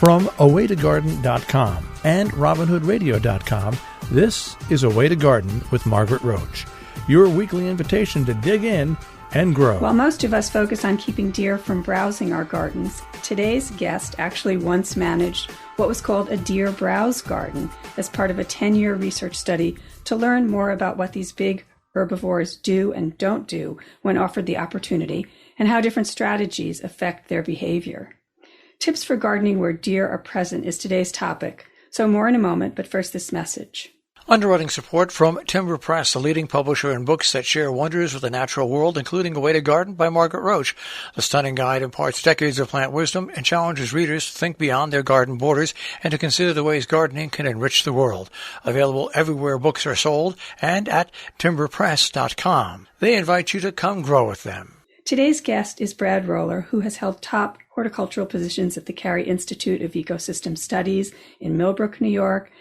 From awaytogarden.com and robinhoodradio.com, this is A Way to Garden with Margaret Roach, your weekly invitation to dig in and grow. While most of us focus on keeping deer from browsing our gardens, today's guest actually once managed what was called a deer browse garden as part of a 10-year research study to learn more about what these big herbivores do and don't do when offered the opportunity and how different strategies affect their behavior. Tips for gardening where deer are present is today's topic. So more in a moment, but first this message. Underwriting support from Timber Press, the leading publisher in books that share wonders with the natural world, including A Way to Garden by Margaret Roach. The stunning guide imparts decades of plant wisdom and challenges readers to think beyond their garden borders and to consider the ways gardening can enrich the world. Available everywhere books are sold and at timberpress.com. They invite you to come grow with them. Today's guest is Brad Roeller, who has held top horticultural positions at the Cary Institute of Ecosystem Studies in Millbrook, New York,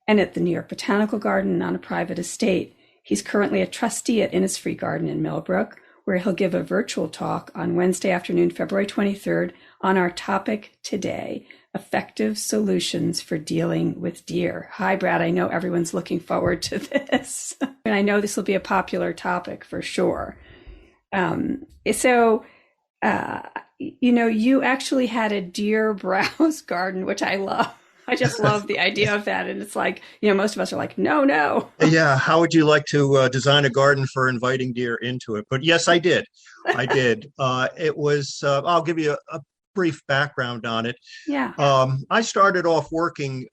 and at the New York Botanical Garden on a private estate. He's currently a trustee at Innisfree Garden in Millbrook, where he'll give a virtual talk on Wednesday afternoon, February 23rd, on our topic today, effective solutions for dealing with deer. Hi, Brad. I know everyone's looking forward to this. And I know this will be a popular topic for sure. You actually had a deer browse garden, which I love. I just love the idea of that. And it's like, most of us are like, no. Yeah. How would you like to design a garden for inviting deer into it? But yes, I did. It was, I'll give you a brief background on it. Yeah. I started off working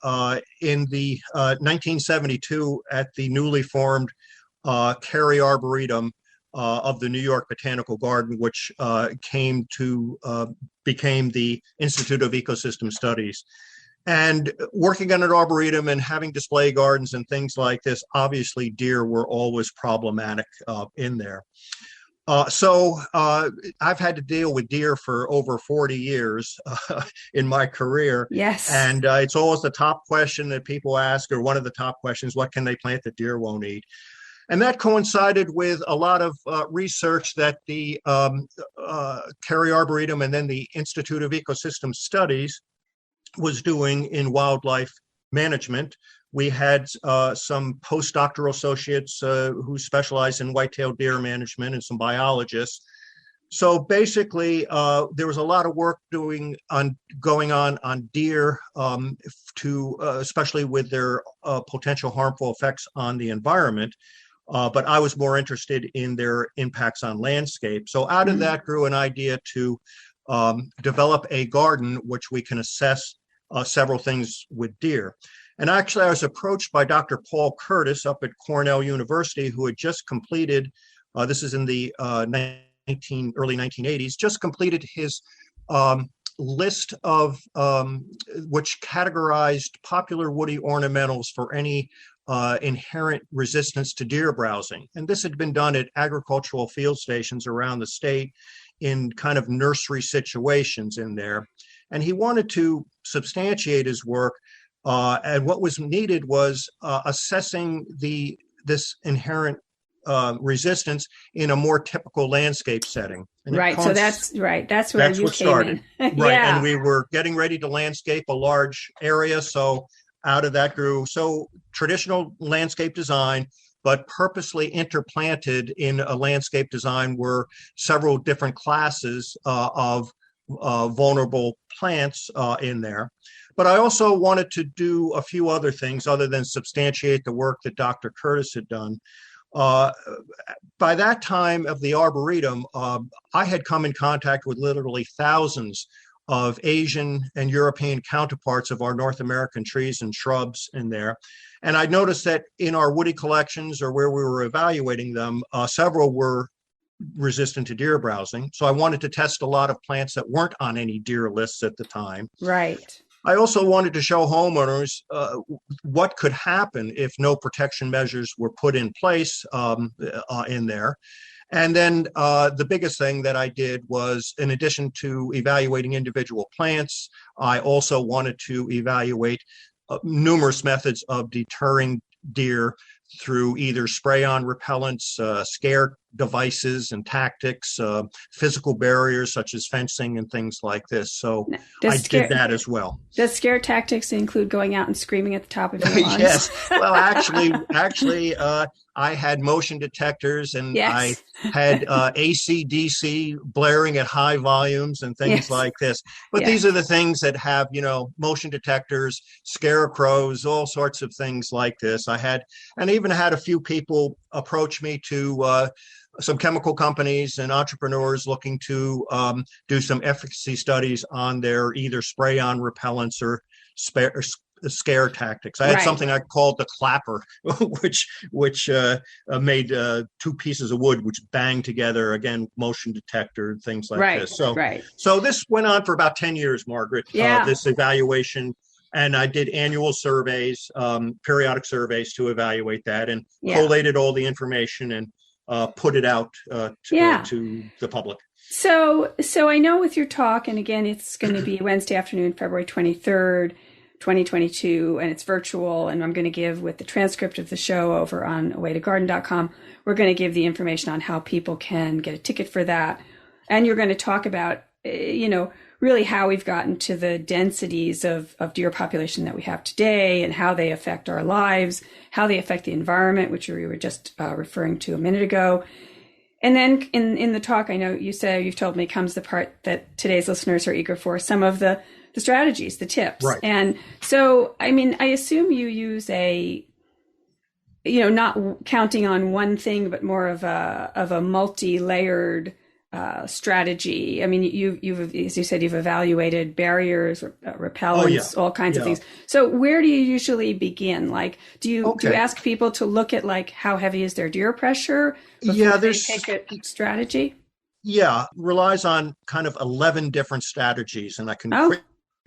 in the 1972 at the newly formed Cary Arboretum of the New York Botanical Garden, which became the Institute of Ecosystem Studies. And working on an arboretum and having display gardens and things like this, obviously deer were always problematic in there. So I've had to deal with deer for over 40 years in my career. Yes. And it's always the top question that people ask, or one of the top questions, what can they plant that deer won't eat? And that coincided with a lot of research that the Cary Arboretum and then the Institute of Ecosystem Studies was doing in wildlife management. We had some postdoctoral associates who specialized in white-tailed deer management and some biologists. So basically, there was a lot of work going on deer, especially with their potential harmful effects on the environment. But I was more interested in their impacts on landscape. So out of that grew an idea to develop a garden which we can assess several things with deer. And actually, I was approached by Dr. Paul Curtis up at Cornell University, who had just completed, this is in the early 1980s, just completed his list of which categorized popular woody ornamentals for any inherent resistance to deer browsing. And this had been done at agricultural field stations around the state in kind of nursery situations in there. And he wanted to substantiate his work. And what was needed was assessing this inherent resistance in a more typical landscape setting. And right. So that's right. That's where you came in. Right. Yeah. And we were getting ready to landscape a large area. So out of that grew traditional landscape design, but purposely interplanted in a landscape design were several different classes of vulnerable plants in there. But I also wanted to do a few other things other than substantiate the work that Dr. Curtis had done. By that time of the Arboretum, I had come in contact with literally thousands of Asian and European counterparts of our North American trees and shrubs in there. And I noticed that in our woody collections, or where we were evaluating them, several were resistant to deer browsing. So I wanted to test a lot of plants that weren't on any deer lists at the time. Right. I also wanted to show homeowners what could happen if no protection measures were put in place in there. And then the biggest thing that I did was, in addition to evaluating individual plants, I also wanted to evaluate numerous methods of deterring deer through either spray-on repellents, scare devices and tactics, physical barriers such as fencing and things like this. So I did that as well. Does scare tactics include going out and screaming at the top of your lungs? Yes. Well, actually, I had motion detectors, and I had AC/DC blaring at high volumes and things like this. But these are the things that have, motion detectors, scarecrows, all sorts of things like this. I even had a few people approach me to some chemical companies and entrepreneurs looking to do some efficacy studies on their either spray-on repellents or scare tactics. I had something I called the clapper, which made two pieces of wood which banged together, again, motion detector, things like this. So this went on for about 10 years, Margaret, this evaluation. And I did annual surveys, periodic surveys to evaluate that, and collated all the information and put it out to the public. So I know with your talk, and again, it's going to be Wednesday afternoon, February 23rd, 2022, and it's virtual, and I'm going to give, with the transcript of the show over on awaytogarden.com, we're going to give the information on how people can get a ticket for that. And you're going to talk about, really how we've gotten to the densities of deer population that we have today, and how they affect our lives, how they affect the environment, which we were just referring to a minute ago. And then in the talk, I know you've told me, comes the part that today's listeners are eager for, some of the strategies, the tips. Right. And so, I assume you use not counting on one thing, but more of a multi-layered strategy. You've, as you said, you've evaluated barriers, repellents, all kinds of things. So where do you usually begin? Like, do you ask people to look at, like, how heavy is their deer pressure before they take a strategy? Yeah, relies on kind of 11 different strategies, and I can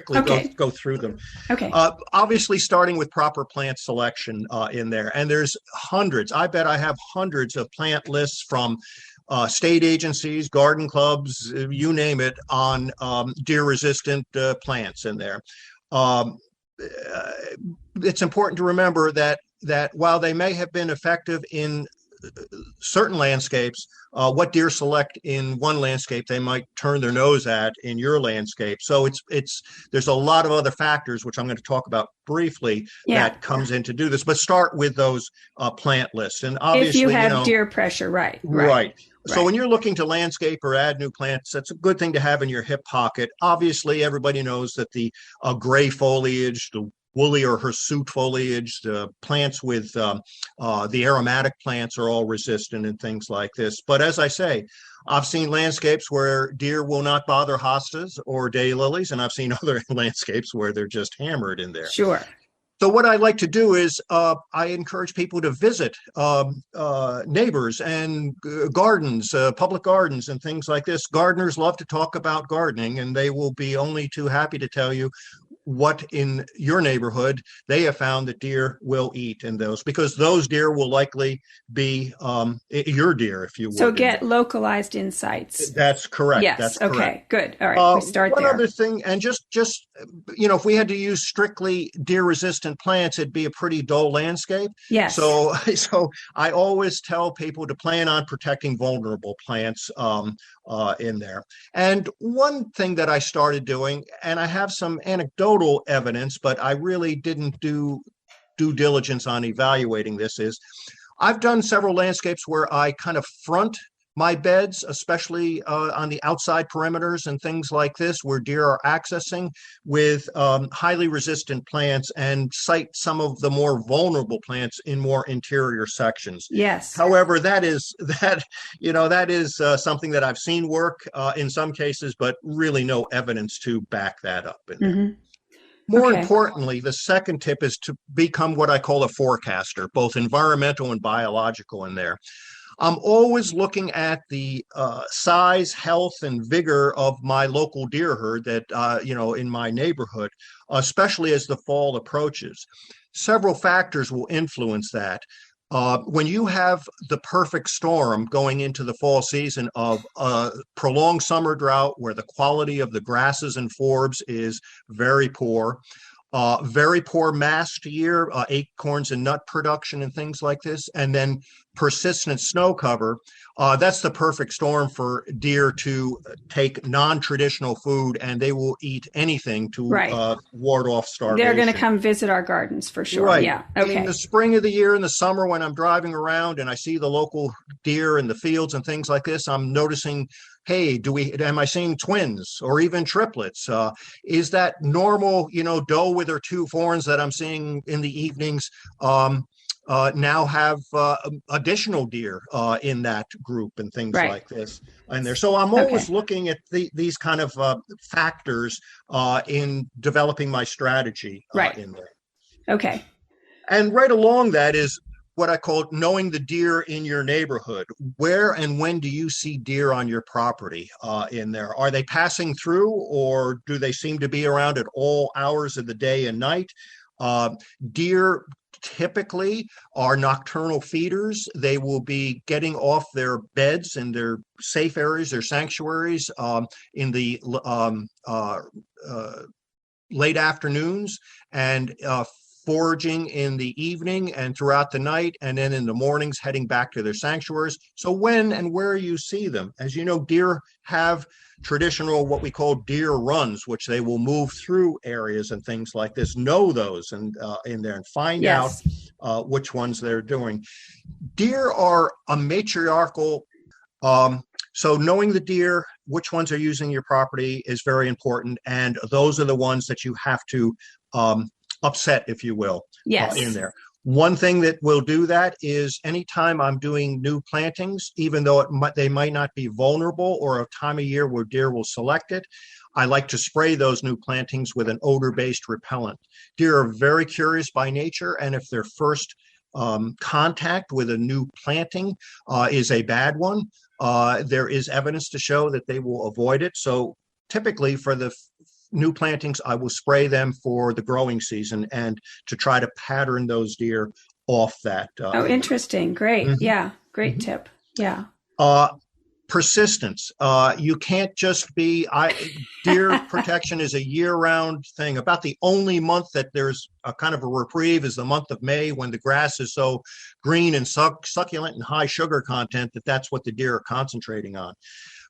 quickly go through them. Okay. Obviously, starting with proper plant selection in there, and there's hundreds. I bet I have hundreds of plant lists from state agencies, garden clubs, you name it, on deer-resistant plants in there. It's important to remember that while they may have been effective in certain landscapes, what deer select in one landscape, they might turn their nose at in your landscape. So there's a lot of other factors, which I'm going to talk about briefly, that comes in to do this. But start with those plant lists. And obviously, if you have deer pressure, right. So when you're looking to landscape or add new plants, that's a good thing to have in your hip pocket. Obviously, everybody knows that the gray foliage, the woolly or hirsute foliage, the plants with the aromatic plants are all resistant and things like this. But as I say, I've seen landscapes where deer will not bother hostas or daylilies, and I've seen other landscapes where they're just hammered in there. Sure. So what I like to do is I encourage people to visit neighbors and gardens, public gardens and things like this. Gardeners love to talk about gardening, and they will be only too happy to tell you what in your neighborhood they have found that deer will eat in those, because those deer will likely be your deer, if you will. So get localized insights. That's correct. Yes. That's okay. Correct. Good. All right. We start one there. One other thing, and just if we had to use strictly deer-resistant plants, it'd be a pretty dull landscape. Yes. So I always tell people to plan on protecting vulnerable plants in there. And one thing that I started doing, and I have some anecdotal evidence, but I really didn't do due diligence on evaluating this, is I've done several landscapes where I kind of front my beds, especially on the outside perimeters and things like this, where deer are accessing, with highly resistant plants, and site some of the more vulnerable plants in more interior sections. Yes. However, that is something that I've seen work in some cases, but really no evidence to back that up. More importantly, the second tip is to become what I call a forecaster, both environmental and biological in there. I'm always looking at the size, health, and vigor of my local deer herd that, in my neighborhood, especially as the fall approaches. Several factors will influence that. When you have the perfect storm going into the fall season of a prolonged summer drought where the quality of the grasses and forbs is very poor mast year, acorns and nut production and things like this, and then persistent snow cover, that's the perfect storm for deer to take non-traditional food, and they will eat anything to ward off starvation. They're going to come visit our gardens for sure. Right. Yeah. Okay. In the spring of the year, in the summer, when I'm driving around and I see the local deer in the fields and things like this, I'm noticing, hey, am I seeing twins or even triplets? Is that normal, doe with her two fawns that I'm seeing in the evenings now have additional deer in that group and things like this in there. So I'm always looking at these kind of factors in developing my strategy in there. Okay. And right along that is what I call knowing the deer in your neighborhood. Where and when do you see deer on your property in there? Are they passing through, or do they seem to be around at all hours of the day and night? Deer typically are nocturnal feeders. They will be getting off their beds and their safe areas, their sanctuaries, in the late afternoons, and foraging in the evening and throughout the night, and then in the mornings heading back to their sanctuaries. So when and where you see them, as you know, deer have traditional what we call deer runs, which they will move through areas and things like this. Know those and in there and find out which ones they're doing. Deer are a matriarchal. So knowing the deer, which ones are using your property, is very important, and those are the ones that you have to upset, if you will, in there. One thing that will do that is anytime I'm doing new plantings, even though they might not be vulnerable or a time of year where deer will select it, I like to spray those new plantings with an odor-based repellent. Deer are very curious by nature, and if their first contact with a new planting is a bad one, there is evidence to show that they will avoid it. So typically for the new plantings, I will spray them for the growing season and to try to pattern those deer off that. Interesting. Great. Mm-hmm. Yeah. Great tip. Yeah. Persistence. You can't just be, deer protection is a year-round thing. About the only month that there's a kind of a reprieve is the month of May, when the grass is so green and succulent and high sugar content that's what the deer are concentrating on.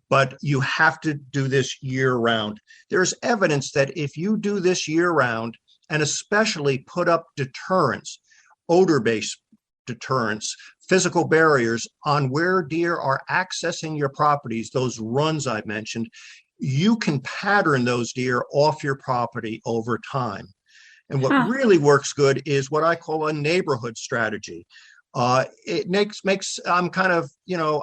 But you have to do this year-round. There's evidence that if you do this year-round, and especially put up deterrents, odor-based deterrents, physical barriers on where deer are accessing your properties, those runs I mentioned, you can pattern those deer off your property over time. And what really works good is what I call a neighborhood strategy. It makes I'm kind of,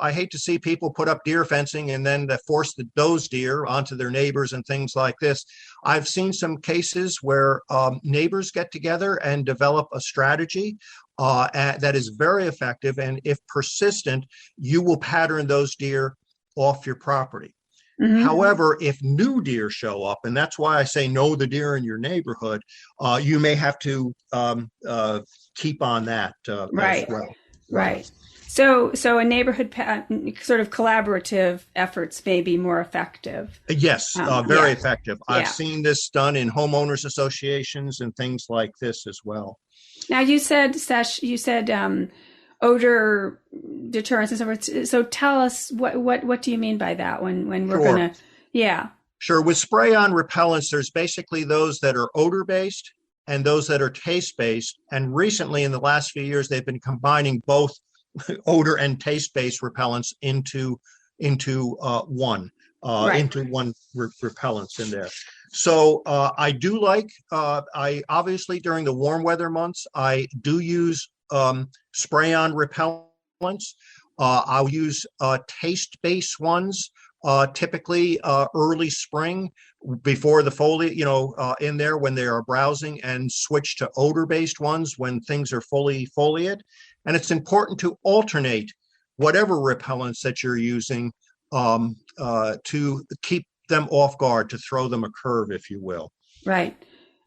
I hate to see people put up deer fencing and then force those deer onto their neighbors and things like this. I've seen some cases where neighbors get together and develop a strategy that is very effective. And if persistent, you will pattern those deer off your property. Mm-hmm. However, if new deer show up, and that's why I say know the deer in your neighborhood, you may have to keep on that as well. Right. So a neighborhood sort of collaborative efforts may be more effective. Yes, very effective. I've seen this done in homeowners associations and things like this as well. Now you said, Sesh, odor deterrence and so forth. So tell us what do you mean by that when we're going to, Sure. With spray-on repellents, there's basically those that are odor-based and those that are taste-based. And recently, in the last few years, they've been combining both odor and taste-based repellents into one repellents in there. So I do like, I obviously during the warm weather months, I do use spray-on repellents. I'll use taste-based ones, typically early spring before the foliage, in there when they are browsing, and switch to odor-based ones when things are fully foliate. And it's important to alternate whatever repellents that you're using to keep them off guard, to throw them a curve, if you will. Right.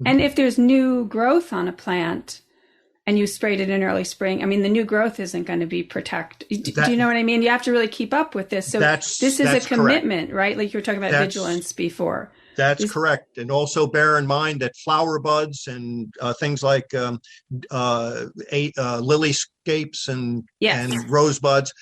And if there's new growth on a plant and you sprayed it in early spring, the new growth isn't going to be protected. Do you know what I mean? You have to really keep up with this. So this is a commitment, correct. Right? Like you were talking about vigilance before. That's correct. And also bear in mind that flower buds and things like lilyscapes and rosebuds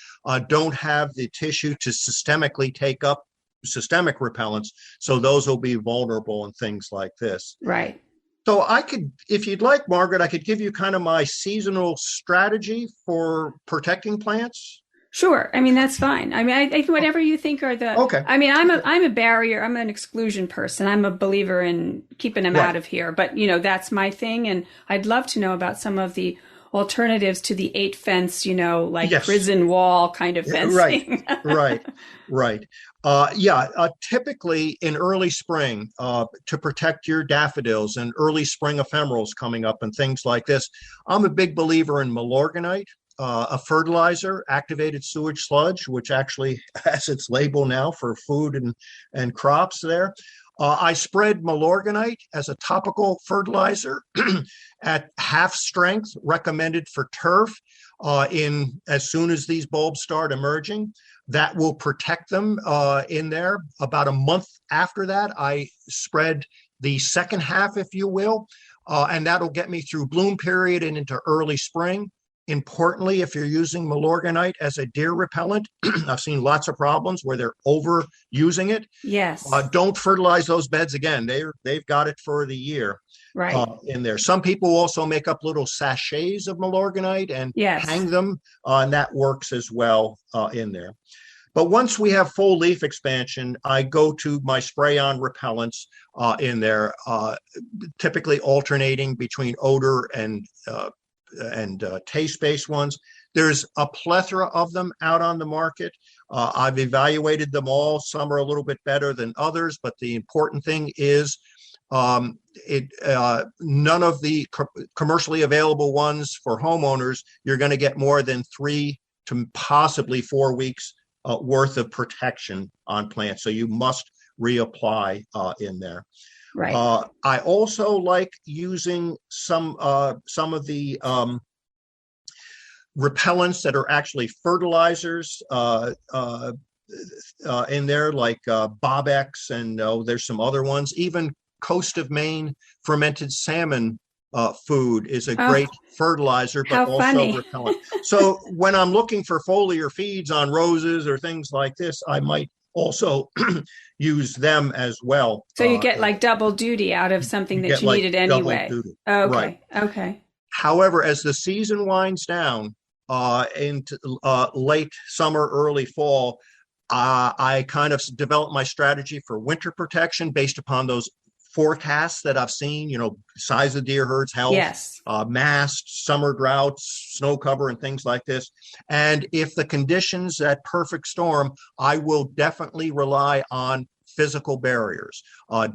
don't have the tissue to systemically take up systemic repellents. So those will be vulnerable and things like this. Right. So I could, if you'd like, Margaret, I could give you kind of my seasonal strategy for protecting plants. Sure. I mean, that's fine. I mean, I whatever you think are the. Okay. I mean, I'm a barrier. I'm an exclusion person. I'm a believer in keeping them out of here. But that's my thing, and I'd love to know about some of the alternatives to the 8 fence. Like prison wall kind of fencing. Right. Typically in early spring, to protect your daffodils and early spring ephemerals coming up and things like this, I'm a big believer in Milorganite. A fertilizer, activated sewage sludge, which actually has its label now for food and crops there. I spread Milorganite as a topical fertilizer at half strength, recommended for turf as soon as these bulbs start emerging. That will protect them in there. About a month after that, I spread the second half, if you will, and that'll get me through bloom period and into early spring. Importantly, if you're using Milorganite as a deer repellent, I've seen lots of problems where they're overusing it. Yes. Don't fertilize those beds again. They've got it for the year in there. Some people also make up little sachets of Milorganite and hang them, and that works as well in there. But once we have full leaf expansion, I go to my spray-on repellents in there, typically alternating between odor and taste-based ones. There's a plethora of them out on the market. I've evaluated them all. Some are a little bit better than others, but the important thing is none of the commercially available ones for homeowners, you're going to get more than 3 to possibly 4 weeks worth of protection on plants. So you must reapply in there. Right. I also like using some of the repellents that are actually fertilizers in there, like Bobex, and there's some other ones. Even Coast of Maine fermented salmon food is a great fertilizer, but also repellent. So when I'm looking for foliar feeds on roses or things like this, I might also use them as well. So you get like double duty out of something that you needed anyway. Okay. Right. Okay. However, as the season winds down into late summer, early fall, I kind of develop my strategy for winter protection based upon those forecasts that I've seen, size of deer herds, health, mast, summer droughts, snow cover, and things like this. And if the conditions, that perfect storm, I will definitely rely on physical barriers,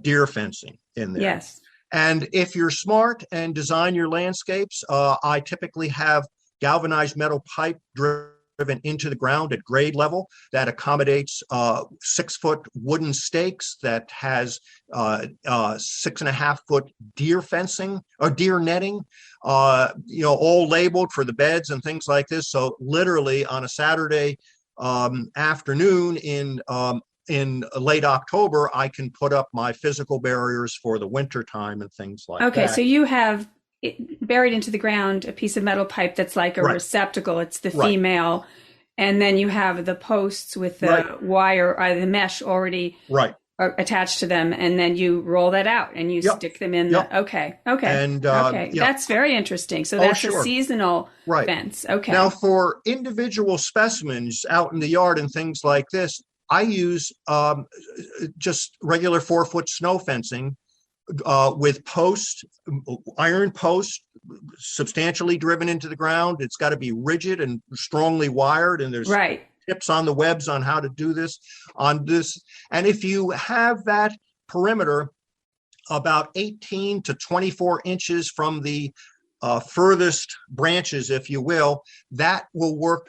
deer fencing in there. Yes. And if you're smart and design your landscapes, I typically have galvanized metal pipe driven into the ground at grade level that accommodates 6-foot wooden stakes that has 6.5-foot deer fencing or deer netting, all labeled for the beds and things like this. So literally on a Saturday afternoon in late October, I can put up my physical barriers for the winter time and things like that. Okay, so you have buried into the ground a piece of metal pipe that's like a receptacle. It's the female. And then you have the posts with the wire or the mesh already attached to them. And then you roll that out and you stick them in. Okay. And that's very interesting. So that's a seasonal fence. Okay. Now for individual specimens out in the yard and things like this, I use just regular 4-foot snow fencing with iron posts, substantially driven into the ground. It's got to be rigid and strongly wired, and there's tips on the webs on how to do this on this. And if you have that perimeter about 18 to 24 inches from the furthest branches, if you will, that will work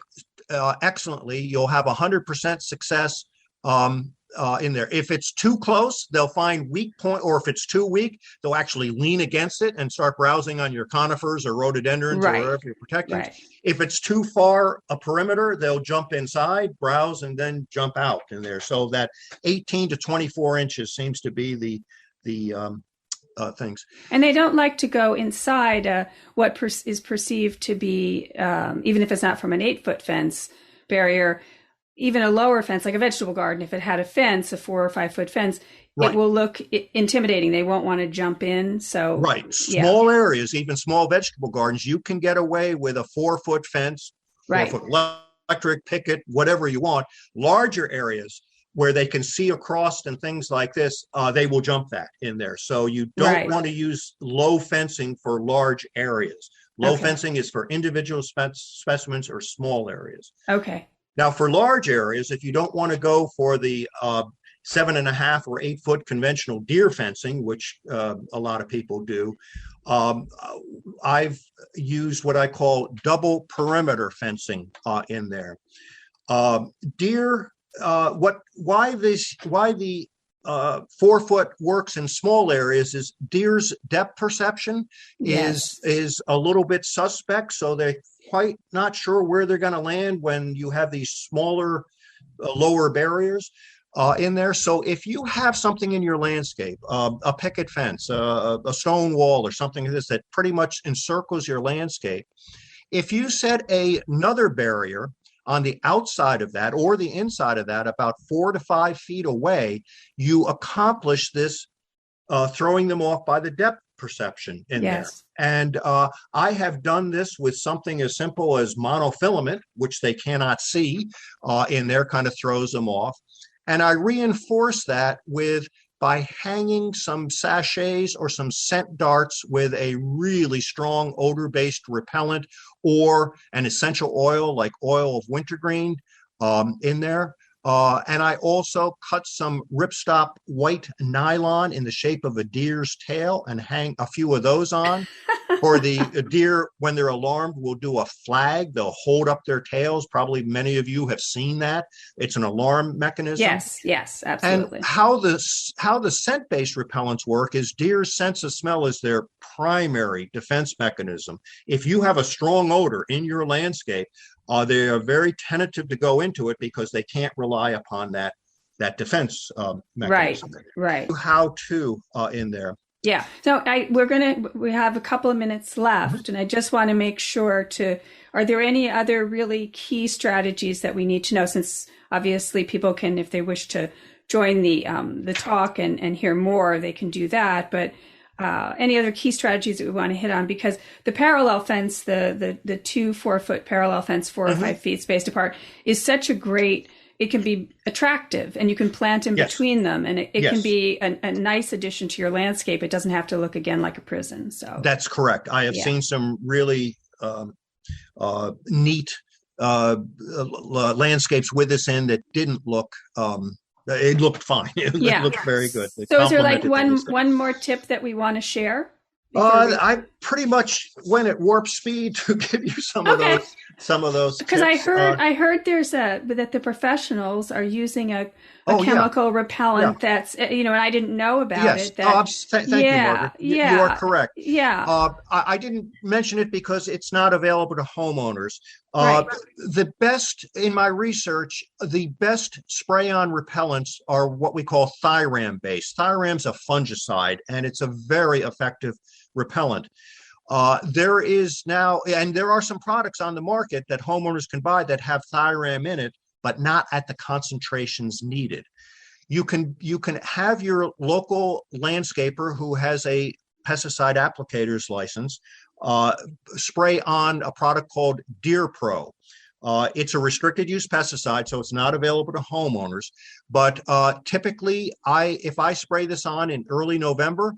excellently. You'll have 100% success in there. If it's too close, they'll find weak point, or if it's too weak, they'll actually lean against it and start browsing on your conifers or rhododendrons or wherever you're protecting. Right. If it's too far a perimeter, they'll jump inside, browse, and then jump out in there. So that 18 to 24 inches seems to be the things. And they don't like to go inside what is perceived to be, even if it's not from an 8-foot fence barrier, even a lower fence, like a vegetable garden, if it had a fence, a 4 or 5 foot fence, it will look intimidating. They won't want to jump in. So small areas, even small vegetable gardens, you can get away with a 4-foot fence, 4-foot electric picket, whatever you want. Larger areas where they can see across and things like this, they will jump that in there. So you don't want to use low fencing for large areas. Low fencing is for individual specimens or small areas. Okay. Now, for large areas, if you don't want to go for the 7.5 or 8 foot conventional deer fencing, which a lot of people do, I've used what I call double perimeter fencing in there. Deer, why the 4 foot works in small areas is deer's depth perception is a little bit suspect, so they're quite not sure where they're going to land when you have these smaller, lower barriers in there. So if you have something in your landscape, a picket fence, a stone wall, or something like this that pretty much encircles your landscape, if you set another barrier on the outside of that or the inside of that about 4 to 5 feet away, you accomplish this throwing them off by the depth perception in there. And I have done this with something as simple as monofilament, which they cannot see in there, kind of throws them off. And I reinforce that by hanging some sachets or some scent darts with a really strong odor-based repellent or an essential oil like oil of wintergreen in there. And I also cut some ripstop white nylon in the shape of a deer's tail and hang a few of those on. For the deer, when they're alarmed, will do a flag. They'll hold up their tails. Probably many of you have seen that. It's an alarm mechanism. Yes, absolutely. And how the scent-based repellents work is deer's sense of smell is their primary defense mechanism. If you have a strong odor in your landscape, they are very tentative to go into it because they can't rely upon that defense mechanism. Right. How to in there. Yeah. So we have a couple of minutes left, and I just want to make sure are there any other really key strategies that we need to know, since obviously people can, if they wish to join the talk and hear more, they can do that. But any other key strategies that we want to hit on, because the parallel fence, the 2 4-foot parallel fence, 4 or 5 feet spaced apart, is such a great, it can be attractive, and you can plant in between them, and it can be a nice addition to your landscape. It doesn't have to look again like a prison. So that's correct. I have seen some really neat landscapes with this in that didn't look it looked fine. It looked very good. So is there like one more tip that we want to share? I pretty much went at warp speed to give you some of those because tips. I heard that the professionals are using a chemical repellent that's and I didn't know about it. Thank you, Margaret. You are correct. I didn't mention it because it's not available to homeowners. The best, in my research, the best spray-on repellents are what we call thiram-based. Thiram's a fungicide, and it's a very effective repellent. There is now, and there are some products on the market that homeowners can buy that have thiram in it, but not at the concentrations needed. You can have your local landscaper who has a pesticide applicator's license spray on a product called Deer Pro. It's a restricted use pesticide, so it's not available to homeowners. But typically, if I spray this on in early November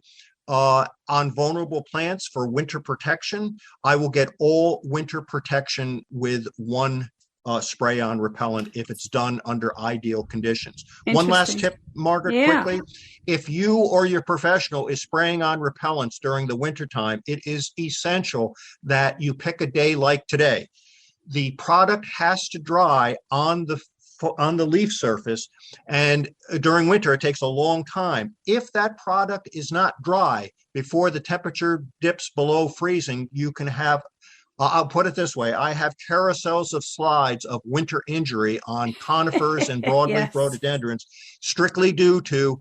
on vulnerable plants for winter protection, I will get all winter protection with one spray on repellent if it's done under ideal conditions. One last tip, Margaret, quickly. If you or your professional is spraying on repellents during the wintertime, it is essential that you pick a day like today. The product has to dry on the on the leaf surface, and during winter it takes a long time. If that product is not dry before the temperature dips below freezing, you can have, I'll put it this way, I have carousels of slides of winter injury on conifers and broadleaf Yes. rhododendrons, strictly due to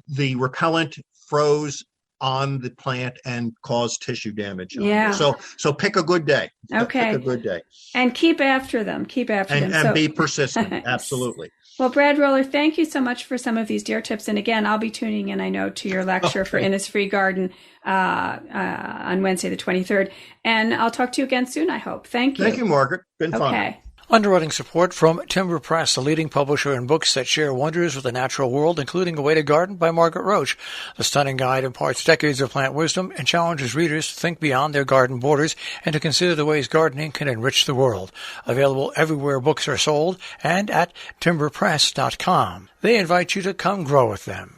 the repellent froze on the plant and caused tissue damage. Yeah. So pick a good day. Okay. Pick a good day. And keep after them. And be persistent. Absolutely. Well, Brad Roeller, thank you so much for some of these deer tips. And again, I'll be tuning in, I know, to your lecture for Innisfree Garden on Wednesday the 23rd. And I'll talk to you again soon, I hope. Thank you. Thank you, Margaret. Been fun. Okay. Underwriting support from Timber Press, the leading publisher in books that share wonders with the natural world, including A Way to Garden by Margaret Roach. The stunning guide imparts decades of plant wisdom and challenges readers to think beyond their garden borders and to consider the ways gardening can enrich the world. Available everywhere books are sold and at timberpress.com. They invite you to come grow with them.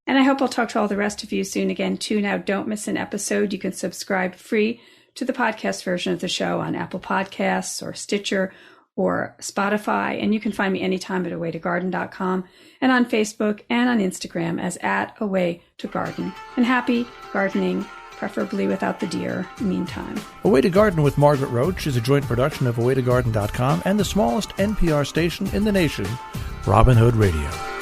And I hope I'll talk to all the rest of you soon again, too. Now, don't miss an episode. You can subscribe free to the podcast version of the show on Apple Podcasts or Stitcher or Spotify, and you can find me anytime at awaytogarden.com and on Facebook and on Instagram as @awaytogarden. And happy gardening, preferably without the deer, meantime. A Way to Garden with Margaret Roach is a joint production of awaytogarden.com and the smallest NPR station in the nation, Robin Hood Radio.